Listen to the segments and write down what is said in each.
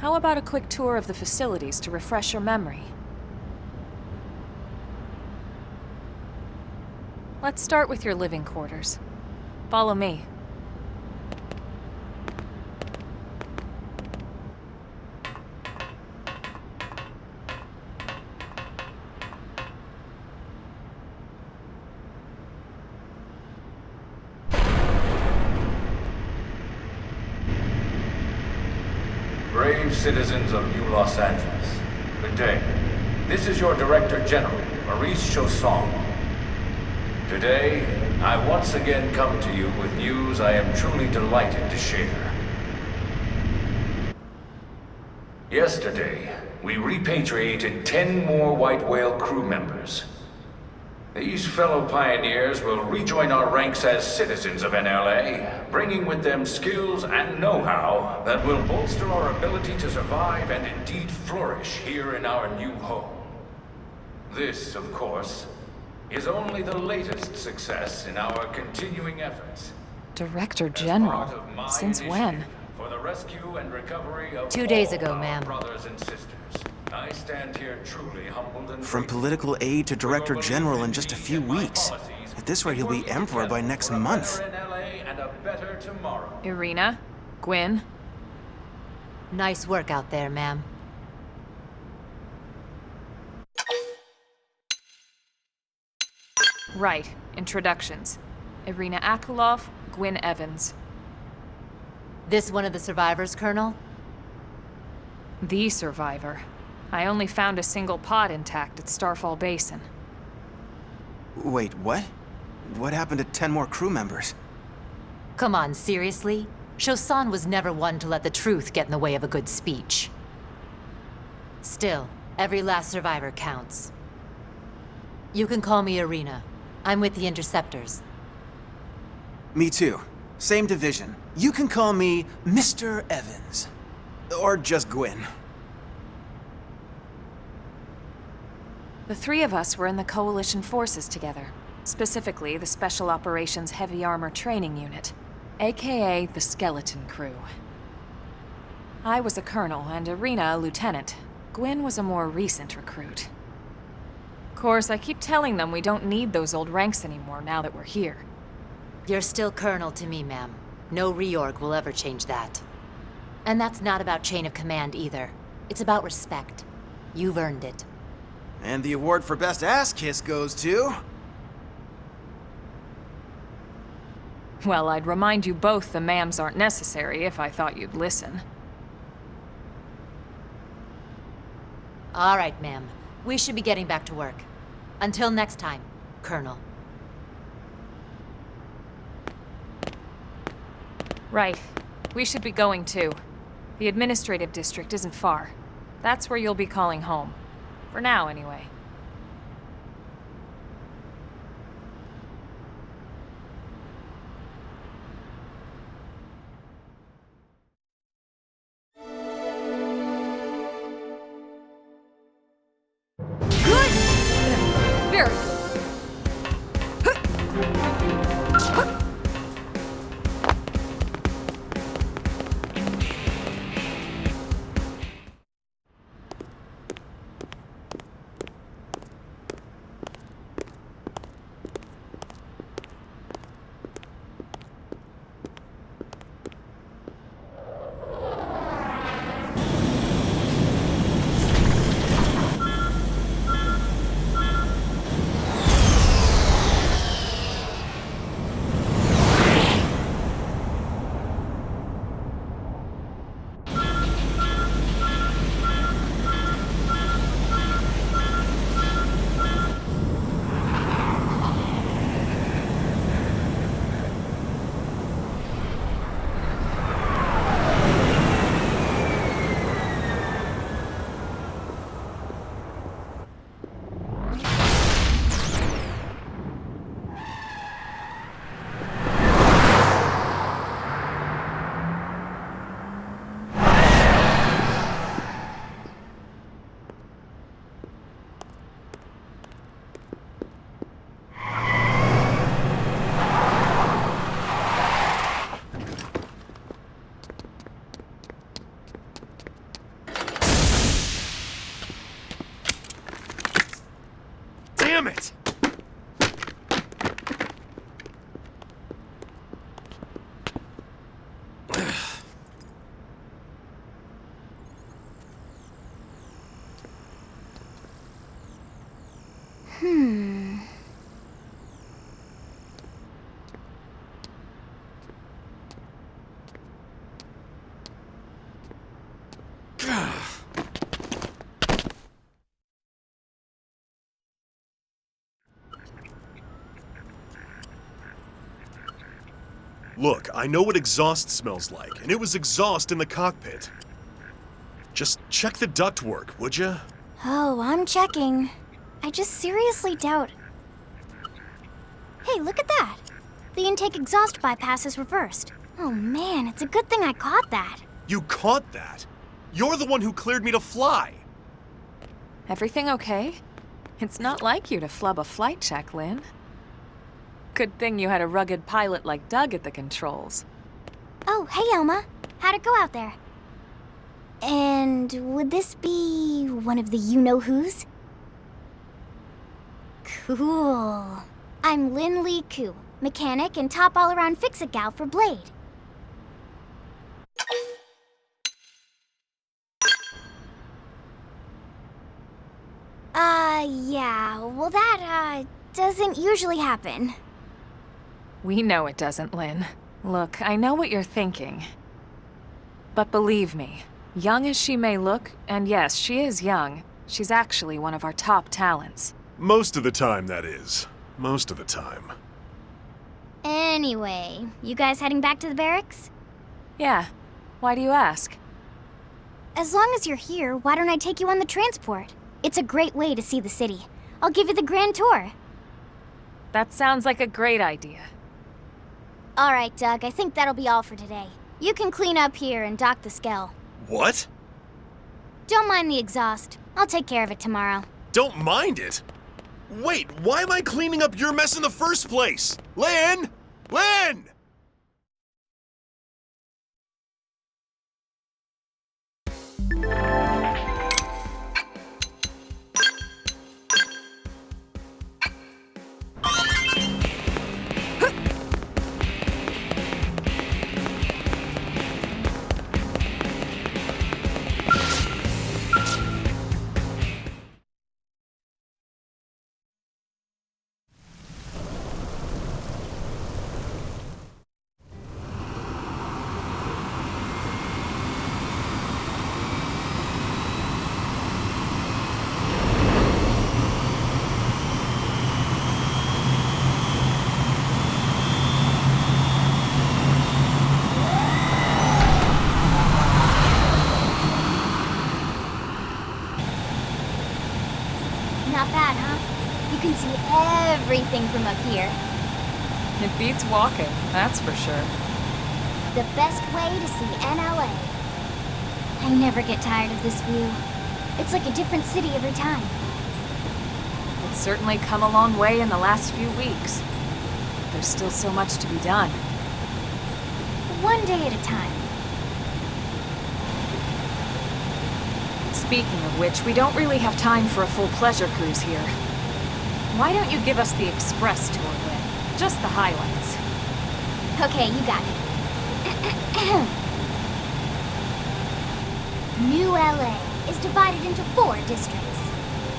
How about a quick tour of the facilities to refresh your memory? Let's start with your living quarters. Follow me. Brave citizens of New Los Angeles, good day. This is your Director General, Maurice Chausson. Today, I once again come to you with news I am truly delighted to share. Yesterday, we repatriated 10 more White Whale crew members. These fellow pioneers will rejoin our ranks as citizens of NLA, bringing with them skills and know-how that will bolster our ability to survive and indeed flourish here in our new home. This, of course, is only the latest success in our continuing efforts. Director General? Since when? For the rescue and recovery of 2 days ago, all our ma'am. brothers and sisters. I stand here truly humbled and From grateful. political aide to director general in just a few weeks. At this rate, he'll be emperor by next month. For a better NLA and a better tomorrow. Irina? Gwyn? Nice work out there, ma'am. Right. Introductions. Irina Akulov, Gwyn Evans. This one of the survivors, Colonel? The survivor. I only found a single pod intact at Starfall Basin. Wait, what? What happened to 10 more crew members? Come on, seriously? Chausson was never one to let the truth get in the way of a good speech. Still, every last survivor counts. You can call me Irina. I'm with the Interceptors. Me too. Same division. You can call me Mr. Evans. Or just Gwyn. The three of us were in the Coalition forces together. Specifically, the Special Operations Heavy Armor Training Unit, aka the Skeleton Crew. I was a colonel and Irina a lieutenant. Gwyn was a more recent recruit. Of course, I keep telling them we don't need those old ranks anymore now that we're here. You're still Colonel to me, ma'am. No reorg will ever change that. And that's not about chain of command either. It's about respect. You've earned it. And the award for best ass kiss goes to... Well, I'd remind you both the ma'ams aren't necessary if I thought you'd listen. All right, ma'am. We should be getting back to work. Until next time, Colonel. Right. We should be going too. The administrative district isn't far. That's where you'll be calling home. For now, anyway. Good! Very good. Damn it! Look, I know what exhaust smells like, and it was exhaust in the cockpit. Just check the ductwork, would ya? Oh, I'm checking. I just seriously doubt... Hey, look at that! The intake exhaust bypass is reversed. Oh man, it's a good thing I caught that. You caught that? You're the one who cleared me to fly! Everything okay? It's not like you to flub a flight check, Lynn. Good thing you had a rugged pilot like Doug at the controls. Oh, hey Elma. How'd it go out there? And would this be one of the you-know-whos? Cool. I'm Lynn Lee Koo, mechanic and top all-around fix-it gal for Blade. Yeah, well that, doesn't usually happen. We know it doesn't, Lynn. Look, I know what you're thinking. But believe me, young as she may look, and yes, she is young, she's actually one of our top talents. Most of the time, that is. Most of the time. Anyway, you guys heading back to the barracks? Yeah. Why do you ask? As long as you're here, why don't I take you on the transport? It's a great way to see the city. I'll give you the grand tour. That sounds like a great idea. All right, Doug, I think that'll be all for today. You can clean up here and dock the Skell. What? Don't mind the exhaust. I'll take care of it tomorrow. Don't mind it? Wait, why am I cleaning up your mess in the first place? Lynn! Lynn! Not bad, huh? You can see everything from up here. It beats walking, that's for sure. The best way to see NLA. I never get tired of this view. It's like a different city every time. It's certainly come a long way in the last few weeks. There's still so much to be done. One day at a time. Speaking of which, we don't really have time for a full pleasure cruise here. Why don't you give us the express tour, Lynn? Just the highlights. Okay, you got it. New LA is divided into 4 districts.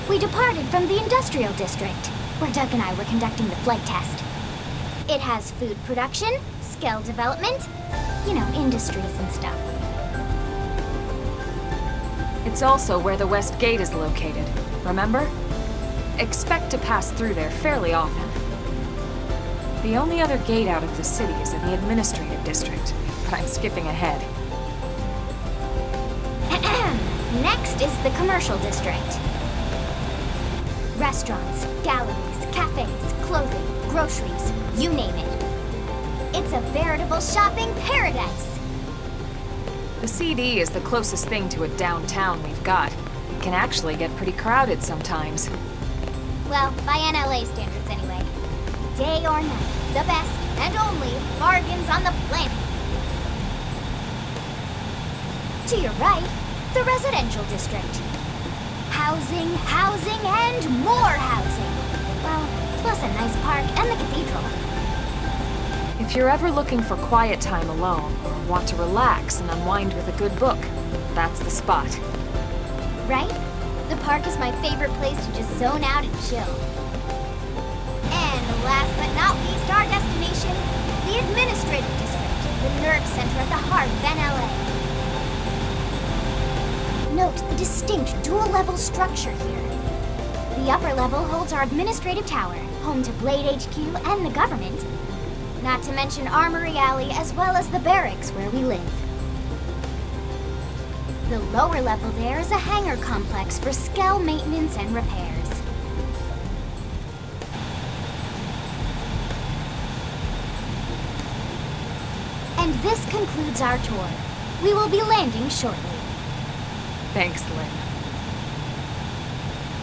We departed from the industrial district, where Doug and I were conducting the flight test. It has food production, skill development, you know, industries and stuff. It's also where the West Gate is located, remember? Expect to pass through there fairly often. The only other gate out of the city is in the administrative district, but I'm skipping ahead. Next is the commercial district. Restaurants, galleries, cafes, clothing, groceries, you name it. It's a veritable shopping paradise. The CD is the closest thing to a downtown we've got. It can actually get pretty crowded sometimes. Well, by NLA standards anyway. Day or night, the best and only bargains on the planet. To your right, the residential district. Housing, housing, and more housing. park and the cathedral. If you're ever looking for quiet time alone, or want to relax and unwind with a good book, that's the spot. Right? The park is my favorite place to just zone out and chill. And last but not least, our destination, the Administrative District, the nerve center at the heart of NLA. Note the distinct dual-level structure here. The upper level holds our administrative tower, home to Blade HQ and the government. Not to mention Armory Alley as well as the barracks where we live. The lower level there is a hangar complex for Skell maintenance and repairs. And this concludes our tour. We will be landing shortly. Thanks, Lynn.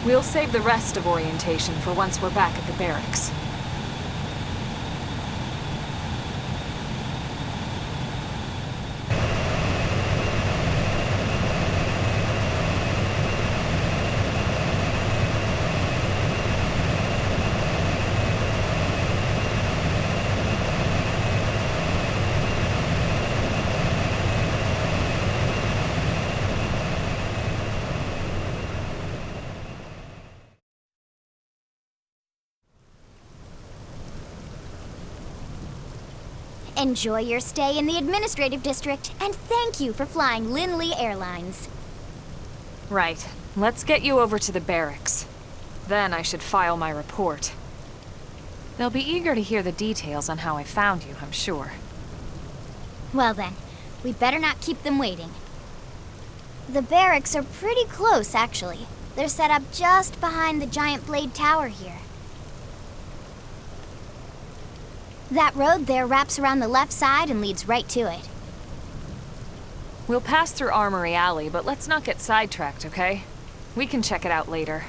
We'll save the rest of orientation for once we're back at the barracks. Enjoy your stay in the Administrative District, and thank you for flying Lindley Airlines. Right. Let's get you over to the barracks. Then I should file my report. They'll be eager to hear the details on how I found you, I'm sure. Well then, we better not keep them waiting. The barracks are pretty close, actually. They're set up just behind the giant blade tower here. That road there wraps around the left side and leads right to it. We'll pass through Armory Alley, but let's not get sidetracked, okay? We can check it out later.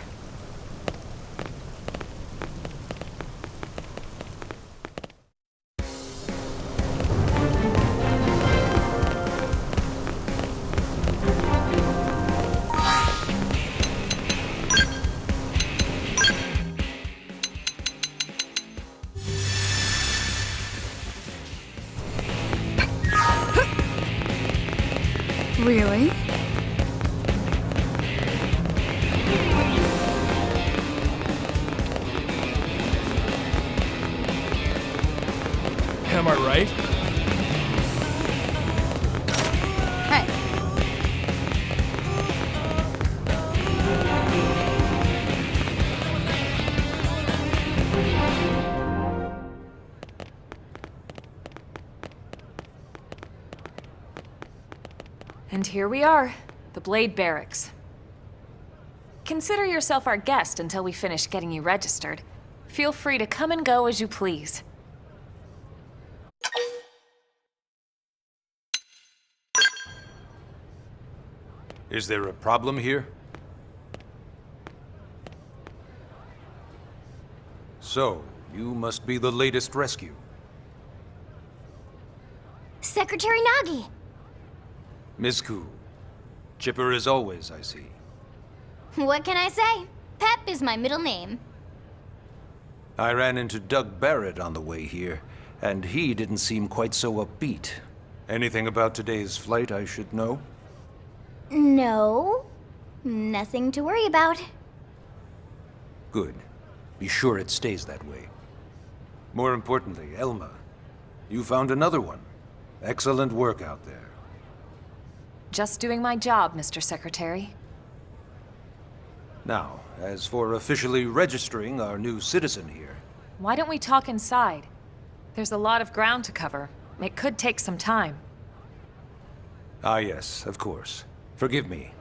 Really? Am I right? Hey. And here we are, the Blade Barracks. Consider yourself our guest until we finish getting you registered. Feel free to come and go as you please. Is there a problem here? So, you must be the latest rescue. Secretary Nagi! Mizku. Chipper as always, I see. What can I say? Pep is my middle name. I ran into Doug Barrett on the way here, and he didn't seem quite so upbeat. Anything about today's flight I should know? No. Nothing to worry about. Good. Be sure it stays that way. More importantly, Elma, you found another one. Excellent work out there. Just doing my job, Mr. Secretary. Now, as for officially registering our new citizen here, Why don't we talk inside? There's a lot of ground to cover. It could take some time. Ah yes, of course. Forgive me.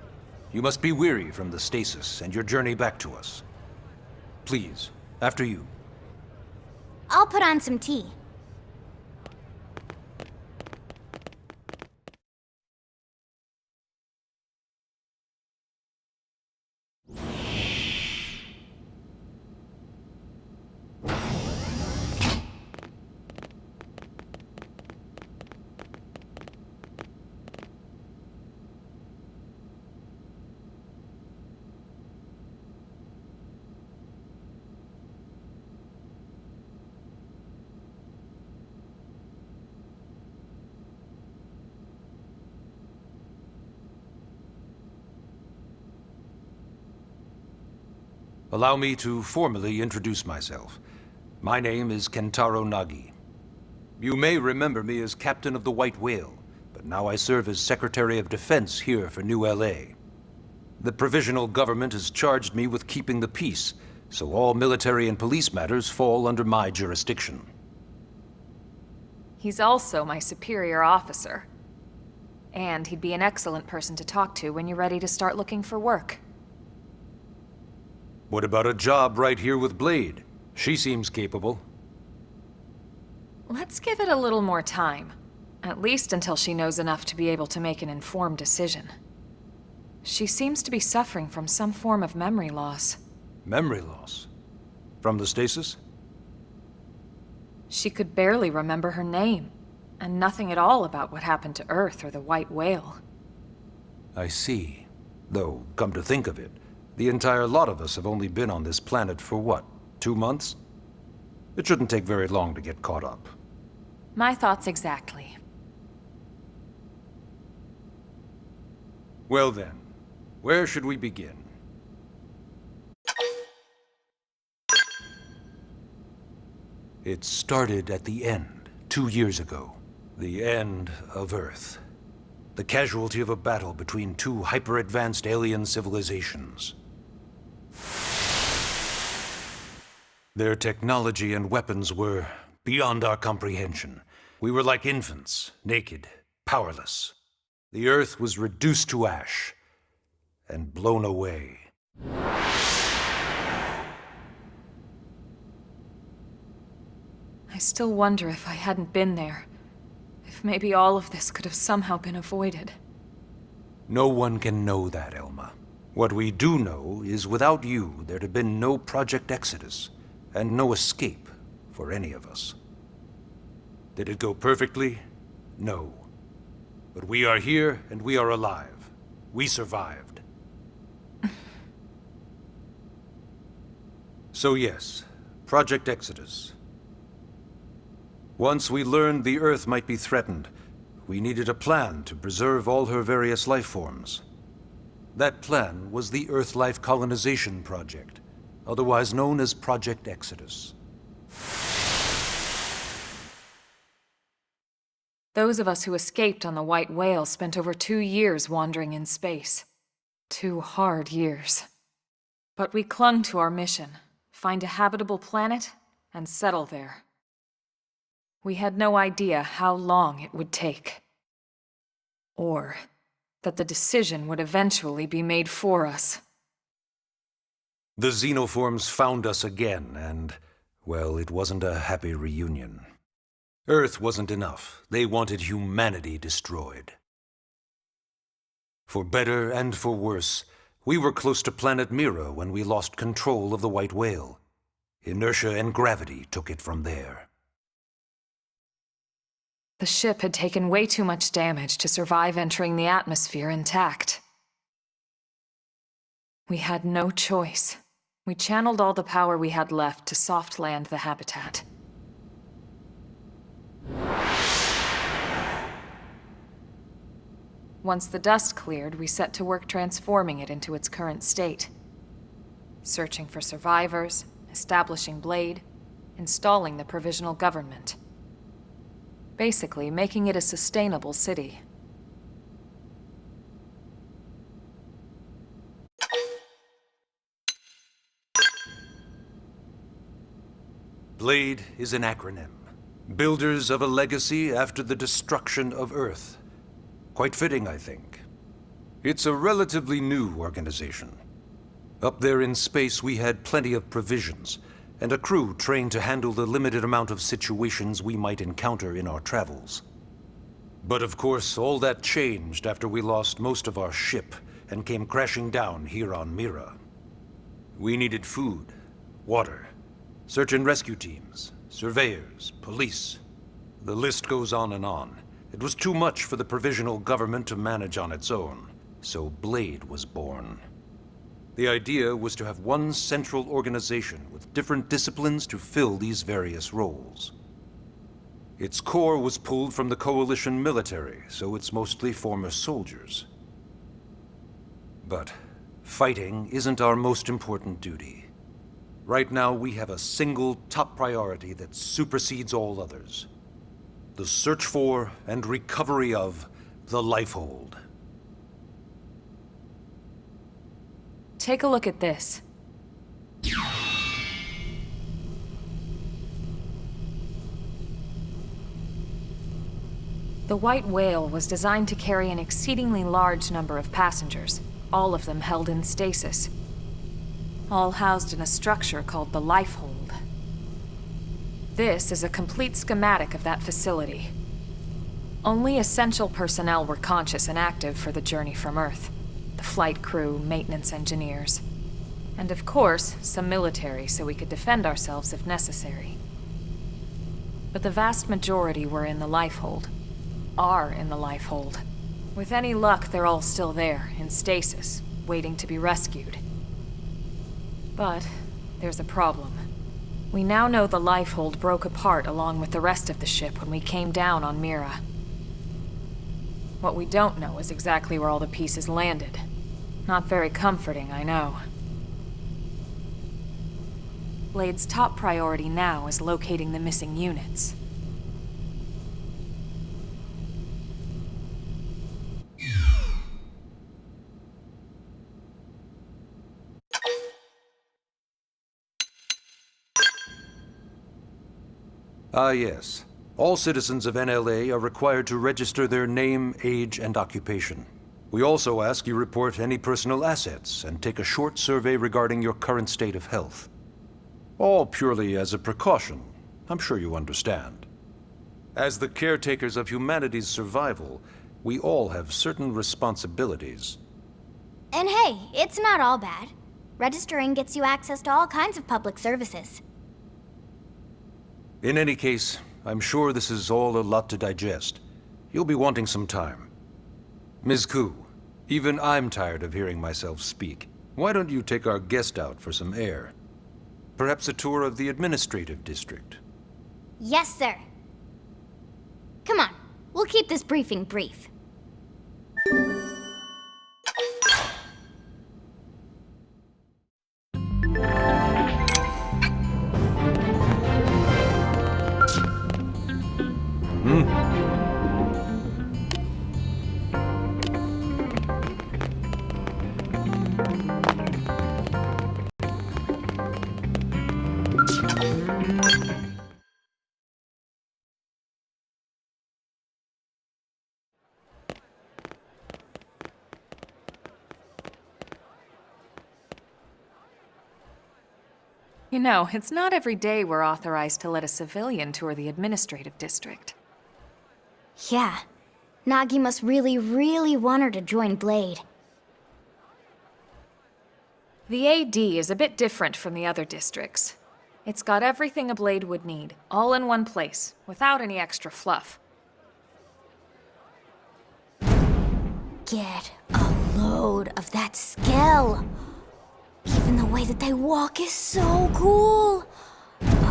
You must be weary from the stasis and your journey back to us. Please, after you. I'll put on some tea. Allow me to formally introduce myself. My name is Kentaro Nagi. You may remember me as Captain of the White Whale, but now I serve as Secretary of Defense here for New LA. The provisional government has charged me with keeping the peace, so all military and police matters fall under my jurisdiction. He's also my superior officer. And he'd be an excellent person to talk to when you're ready to start looking for work. What about a job right here with Blade? She seems capable. Let's give it a little more time. At least until she knows enough to be able to make an informed decision. She seems to be suffering from some form of memory loss. Memory loss? From the stasis? She could barely remember her name, and nothing at all about what happened to Earth or the White Whale. I see. Though, come to think of it, the entire lot of us have only been on this planet for what, 2 months? It shouldn't take very long to get caught up. My thoughts exactly. Well then, where should we begin? It started at the end, 2 years ago. The end of Earth. The casualty of a battle between two hyper-advanced alien civilizations. Their technology and weapons were beyond our comprehension. We were like infants, naked, powerless. The Earth was reduced to ash and blown away. I still wonder if I hadn't been there. If maybe all of this could have somehow been avoided. No one can know that, Elma. What we do know is without you, there'd have been no Project Exodus, and no escape for any of us. Did it go perfectly? No. But we are here, and we are alive. We survived. So yes, Project Exodus. Once we learned the Earth might be threatened, we needed a plan to preserve all her various life forms. That plan was the Earth Life Colonization Project, otherwise known as Project Exodus. Those of us who escaped on the White Whale spent over 2 years wandering in space. 2 hard years. But we clung to our mission, find a habitable planet, and settle there. We had no idea how long it would take. Or that the decision would eventually be made for us. The xenoforms found us again, and, well, it wasn't a happy reunion. Earth wasn't enough. They wanted humanity destroyed. For better and for worse, we were close to planet Mira when we lost control of the White Whale. Inertia and gravity took it from there. The ship had taken way too much damage to survive entering the atmosphere intact. We had no choice. We channeled all the power we had left to soft land the habitat. Once the dust cleared, we set to work transforming it into its current state. Searching for survivors, establishing Blade, installing the provisional government. Basically, making it a sustainable city. Blade is an acronym. Builders of a legacy after the destruction of Earth. Quite fitting, I think. It's a relatively new organization. Up there in space, we had plenty of provisions, and a crew trained to handle the limited amount of situations we might encounter in our travels. But of course, all that changed after we lost most of our ship and came crashing down here on Mira. We needed food, water, search and rescue teams, surveyors, police. The list goes on and on. It was too much for the provisional government to manage on its own, so Blade was born. The idea was to have one central organization with different disciplines to fill these various roles. Its core was pulled from the Coalition military, so it's mostly former soldiers. But fighting isn't our most important duty. Right now, we have a single top priority that supersedes all others. The search for and recovery of the Lifehold. Take a look at this. The White Whale was designed to carry an exceedingly large number of passengers, all of them held in stasis. All housed in a structure called the Lifehold. This is a complete schematic of that facility. Only essential personnel were conscious and active for the journey from Earth. The flight crew, maintenance engineers. And of course, some military so we could defend ourselves if necessary. But the vast majority were in the Lifehold. Are in the Lifehold. With any luck, they're all still there, in stasis, waiting to be rescued. But there's a problem. We now know the Lifehold broke apart along with the rest of the ship when we came down on Mira. What we don't know is exactly where all the pieces landed. Not very comforting, I know. Blade's top priority now is locating the missing units. Yes. All citizens of NLA are required to register their name, age, and occupation. We also ask you report any personal assets and take a short survey regarding your current state of health. All purely as a precaution. I'm sure you understand. As the caretakers of humanity's survival, we all have certain responsibilities. And hey, it's not all bad. Registering gets you access to all kinds of public services. In any case, I'm sure this is all a lot to digest. You'll be wanting some time. Ms. Koo, even I'm tired of hearing myself speak. Why don't you take our guest out for some air? Perhaps a tour of the administrative district. Yes, sir. Come on, we'll keep this briefing brief. You know, it's not every day we're authorized to let a civilian tour the administrative district. Yeah, Nagi must really, really want her to join Blade. The AD is a bit different from the other districts. It's got everything a Blade would need, all in one place, without any extra fluff. Get a load of that skill. Even the way that they walk is so cool.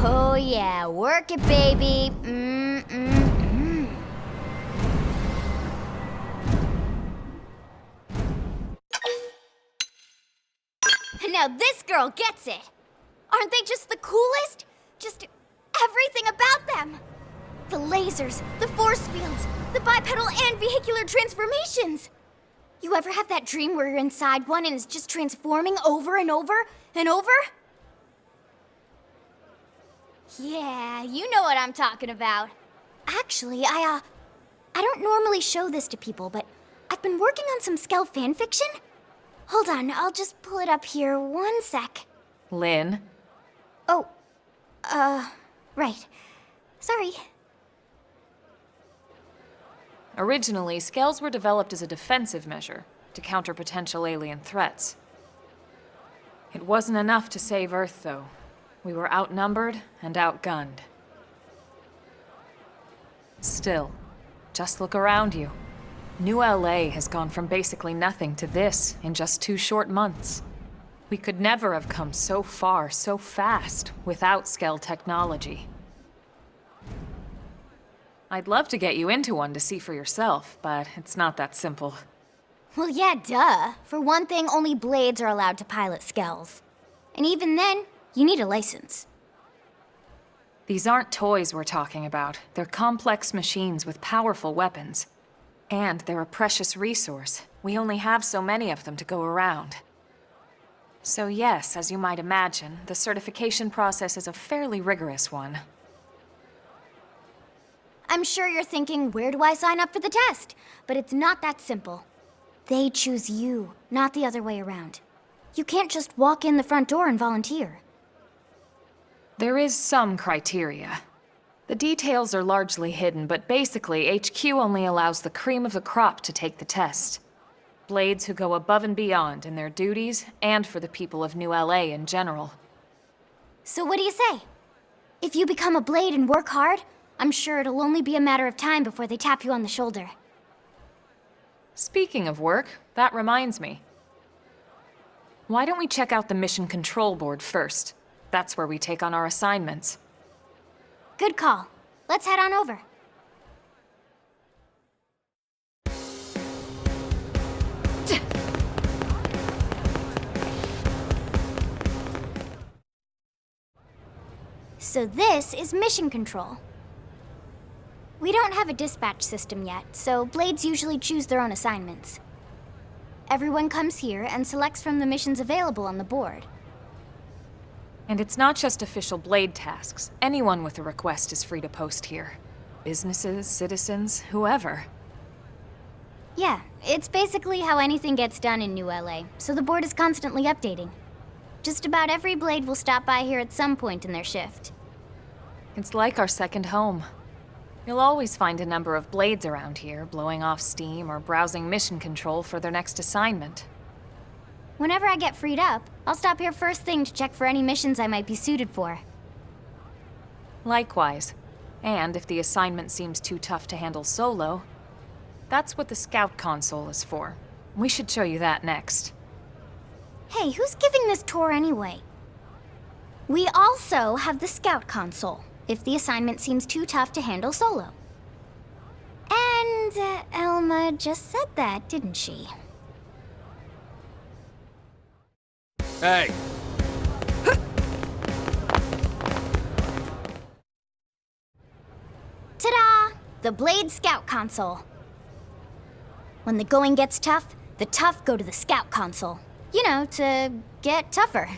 Oh yeah, work it, baby. Now this girl gets it. Aren't they just the coolest? Just everything about them. The lasers, the force fields, the bipedal and vehicular transformations. You ever have that dream where you're inside one and it's just transforming over and over and over? Yeah, you know what I'm talking about. Actually, I don't normally show this to people, but I've been working on some Skell fanfiction. Hold on, I'll just pull it up here 1 sec. Lynn? Oh, right. Sorry. Originally, Skells were developed as a defensive measure to counter potential alien threats. It wasn't enough to save Earth, though. We were outnumbered and outgunned. Still, just look around you. New LA has gone from basically nothing to this in just 2 short months. We could never have come so far, so fast, without Skell technology. I'd love to get you into one to see for yourself, but it's not that simple. Well, yeah, duh. For one thing, only Blades are allowed to pilot Skells. And even then, You need a license. These aren't toys we're talking about. They're complex machines with powerful weapons. And they're a precious resource. We only have so many of them to go around. So yes, as you might imagine, the certification process is a fairly rigorous one. I'm sure you're thinking, where do I sign up for the test? But it's not that simple. They choose you, not the other way around. You can't just walk in the front door and volunteer. There is some criteria. The details are largely hidden, but basically, HQ only allows the cream of the crop to take the test. Blades who go above and beyond in their duties, and for the people of New LA in general. So what do you say? If you become a Blade and work hard, I'm sure it'll only be a matter of time before they tap you on the shoulder. Speaking of work, that reminds me. Why don't we check out the Mission Control Board first? That's where we take on our assignments. Good call. Let's head on over. So this is Mission Control. We don't have a dispatch system yet, so Blades usually choose their own assignments. Everyone comes here and selects from the missions available on the board. And it's not just official Blade tasks. Anyone with a request is free to post here. Businesses, citizens, whoever. Yeah, it's basically how anything gets done in New LA, so the board is constantly updating. Just about every Blade will stop by here at some point in their shift. It's like our second home. You'll always find a number of Blades around here, blowing off steam or browsing mission control for their next assignment. Whenever I get freed up, I'll stop here first thing to check for any missions I might be suited for. Likewise. And if the assignment seems too tough to handle solo, that's what the Scout console is for. We should show you that next. Hey, who's giving this tour anyway? We also have the Scout console, if the assignment seems too tough to handle solo. And Elma just said that, didn't she? Hey! Ta-da! The Blade Scout console. When the going gets tough, the tough go to the Scout console. You know, to get tougher.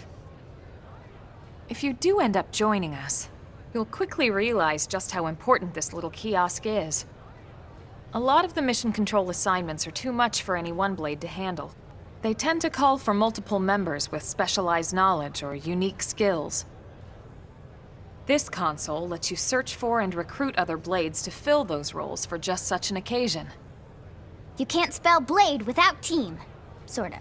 If you do end up joining us, you'll quickly realize just how important this little kiosk is. A lot of the mission control assignments are too much for any one Blade to handle. They tend to call for multiple members with specialized knowledge or unique skills. This console lets you search for and recruit other Blades to fill those roles for just such an occasion. You can't spell Blade without team. Sorta.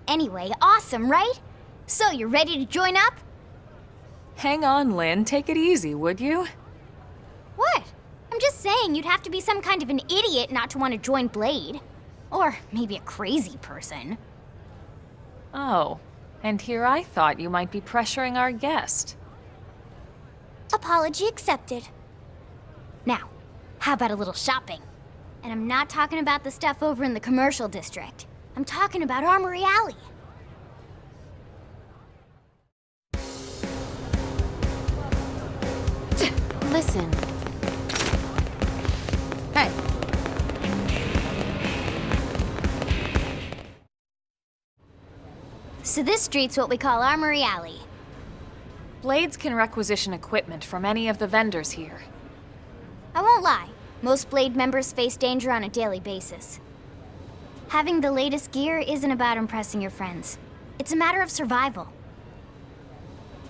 Anyway, awesome, right? So, you're ready to join up? Hang on, Lynn. Take it easy, would you? What? I'm just saying you'd have to be some kind of an idiot not to want to join Blade. Or maybe a crazy person. Oh, and here I thought you might be pressuring our guest. Apology accepted. Now, how about a little shopping? And I'm not talking about the stuff over in the commercial district. I'm talking about Armory Alley. Listen. Hey. So this street's what we call Armory Alley. Blades can requisition equipment from any of the vendors here. I won't lie, most Blade members face danger on a daily basis. Having the latest gear isn't about impressing your friends. It's a matter of survival.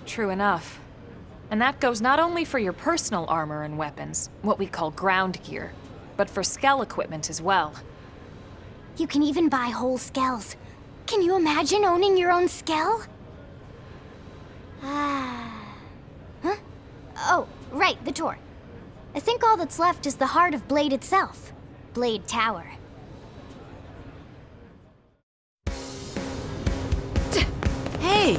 True enough. And that goes not only for your personal armor and weapons, what we call ground gear, but for skell equipment as well. You can even buy whole skells. Can you imagine owning your own skell? Huh? Oh, right, the tour. I think all that's left is the heart of Blade itself. Blade Tower. Hey!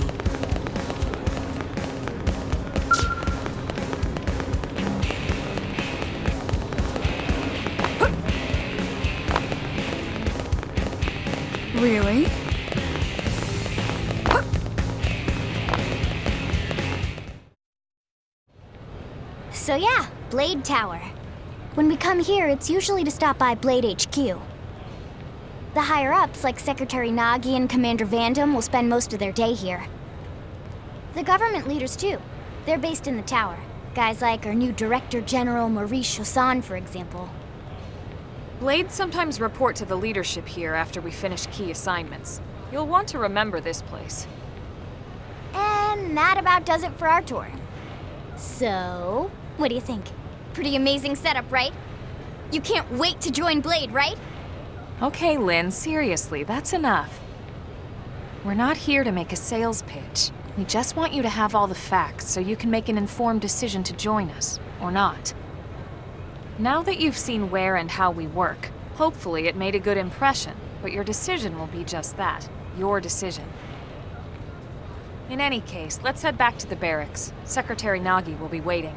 Really? So yeah, Blade Tower. When we come here, it's usually to stop by Blade HQ. The higher-ups, like Secretary Nagi and Commander Vandam, will spend most of their day here. The government leaders, too. They're based in the tower. Guys like our new Director General Maurice Chassan, for example. Blades sometimes report to the leadership here after we finish key assignments. You'll want to remember this place. And that about does it for our tour. So, what do you think? Pretty amazing setup, right? You can't wait to join Blade, right? Okay, Lynn, seriously, that's enough. We're not here to make a sales pitch. We just want you to have all the facts so you can make an informed decision to join us, or not. Now that you've seen where and how we work, hopefully it made a good impression, but your decision will be just that, your decision. In any case, let's head back to the barracks. Secretary Nagi will be waiting.